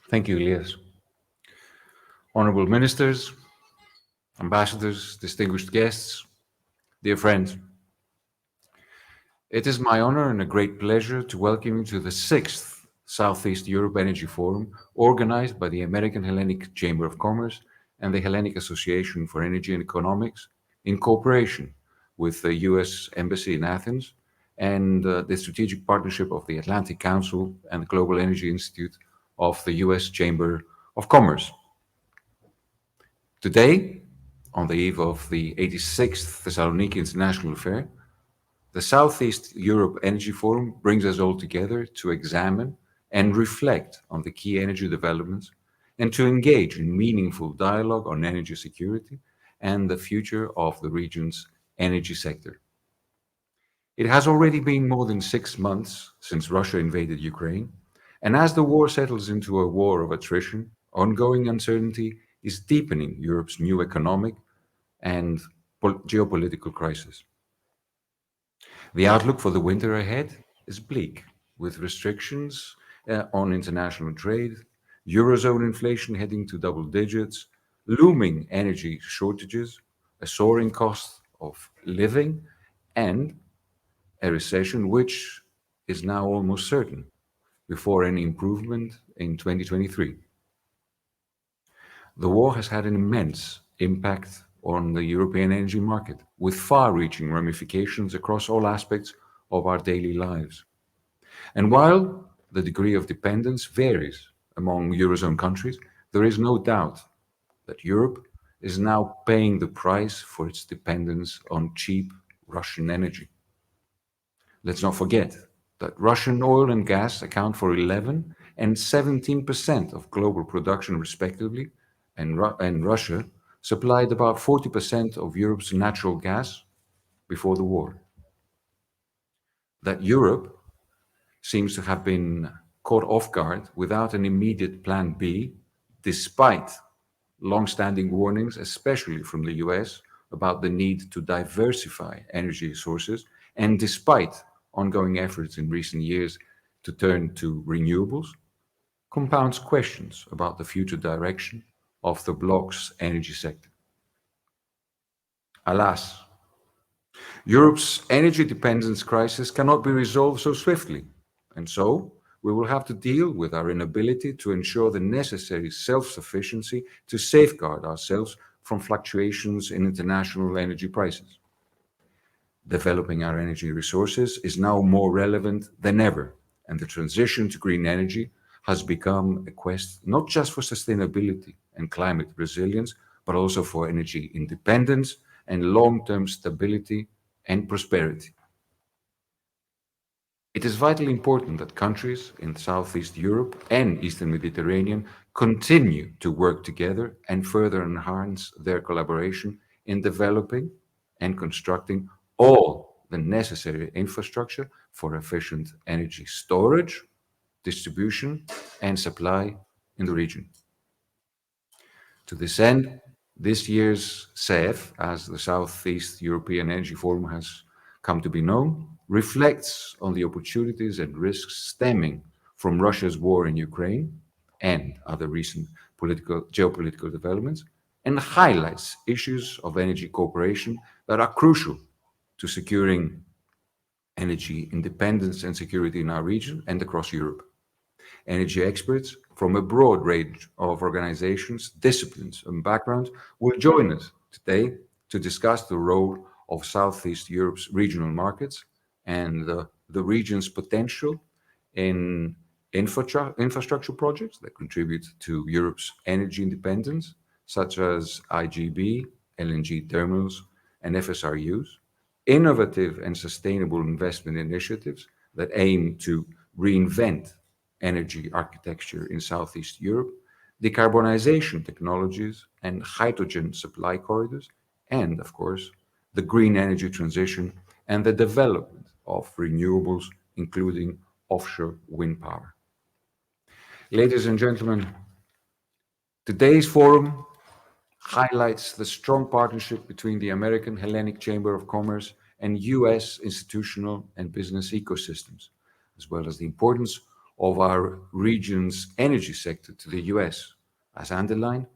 Thank you, Elias. Honorable ministers, ambassadors, distinguished guests, dear friends, it is my honor and a great pleasure to welcome you to the sixth Southeast Europe Energy Forum organized by the American-Hellenic Chamber of Commerce and the Hellenic Association for Energy and Economics in cooperation with the US Embassy in Athens and the strategic partnership of the Atlantic Council and the Global Energy Institute of the US Chamber of Commerce. Today, on the eve of the 86th Thessaloniki International Affair, the Southeast Europe Energy Forum brings us all together to examine and reflect on the key energy developments and to engage in meaningful dialogue on energy security and the future of the region's energy sector. It has already been more than 6 months since Russia invaded Ukraine, and as the war settles into a war of attrition, ongoing uncertainty is deepening Europe's new economic and geopolitical crisis. The outlook for the winter ahead is bleak, with restrictions on international trade, Eurozone inflation heading to double digits, looming energy shortages, a soaring cost of living, and a recession which is now almost certain before any improvement in 2023. The war has had an immense impact on the European energy market, with far-reaching ramifications across all aspects of our daily lives. And while the degree of dependence varies among Eurozone countries, there is no doubt that Europe is now paying the price for its dependence on cheap Russian energy. Let's not forget that Russian oil and gas account for 11 and 17% of global production, respectively, and Russia supplied about 40% of Europe's natural gas before the war. That Europe seems to have been caught off guard without an immediate plan B, despite long-standing warnings, especially from the US, about the need to diversify energy sources, and despite ongoing efforts in recent years to turn to renewables, compounds questions about the future direction of the bloc's energy sector. Alas, Europe's energy dependence crisis cannot be resolved so swiftly, and so we will have to deal with our inability to ensure the necessary self-sufficiency to safeguard ourselves from fluctuations in international energy prices. Developing our energy resources is now more relevant than ever, and the transition to green energy has become a quest not just for sustainability and climate resilience, but also for energy independence and long-term stability and prosperity. It is vitally important that countries in Southeast Europe and Eastern Mediterranean continue to work together and further enhance their collaboration in developing and constructing all the necessary infrastructure for efficient energy storage, distribution, and supply in the region. To this end, this year's SEF, as the Southeast European Energy Forum has come to be known, reflects on the opportunities and risks stemming from Russia's war in Ukraine and other recent geopolitical developments, and highlights issues of energy cooperation that are crucial to securing energy independence and security in our region and across Europe. Energy experts from a broad range of organizations, disciplines, and backgrounds will join us today to discuss the role of Southeast Europe's regional markets and the region's potential in infrastructure projects that contribute to Europe's energy independence, such as IGB, LNG terminals, and FSRUs, innovative and sustainable investment initiatives that aim to reinvent energy architecture in Southeast Europe, decarbonization technologies and hydrogen supply corridors, and, of course, the green energy transition and the development of renewables, including offshore wind power. Ladies and gentlemen, today's forum highlights the strong partnership between the American-Hellenic Chamber of Commerce and US institutional and business ecosystems, as well as the importance of our region's energy sector to the US, as underlined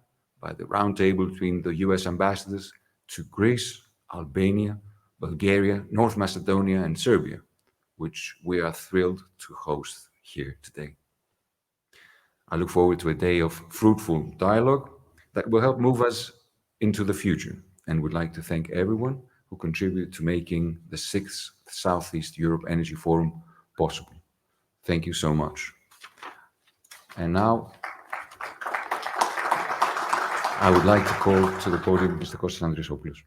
by the roundtable between the US ambassadors to Greece, Albania, Bulgaria, North Macedonia, and Serbia, which we are thrilled to host here today. I look forward to a day of fruitful dialogue that will help move us into the future, and would like to thank everyone who contributed to making the 6th Southeast Europe Energy Forum possible. Thank you so much. And now, I would like to call to the podium Mr. Kostas Andriopoulos.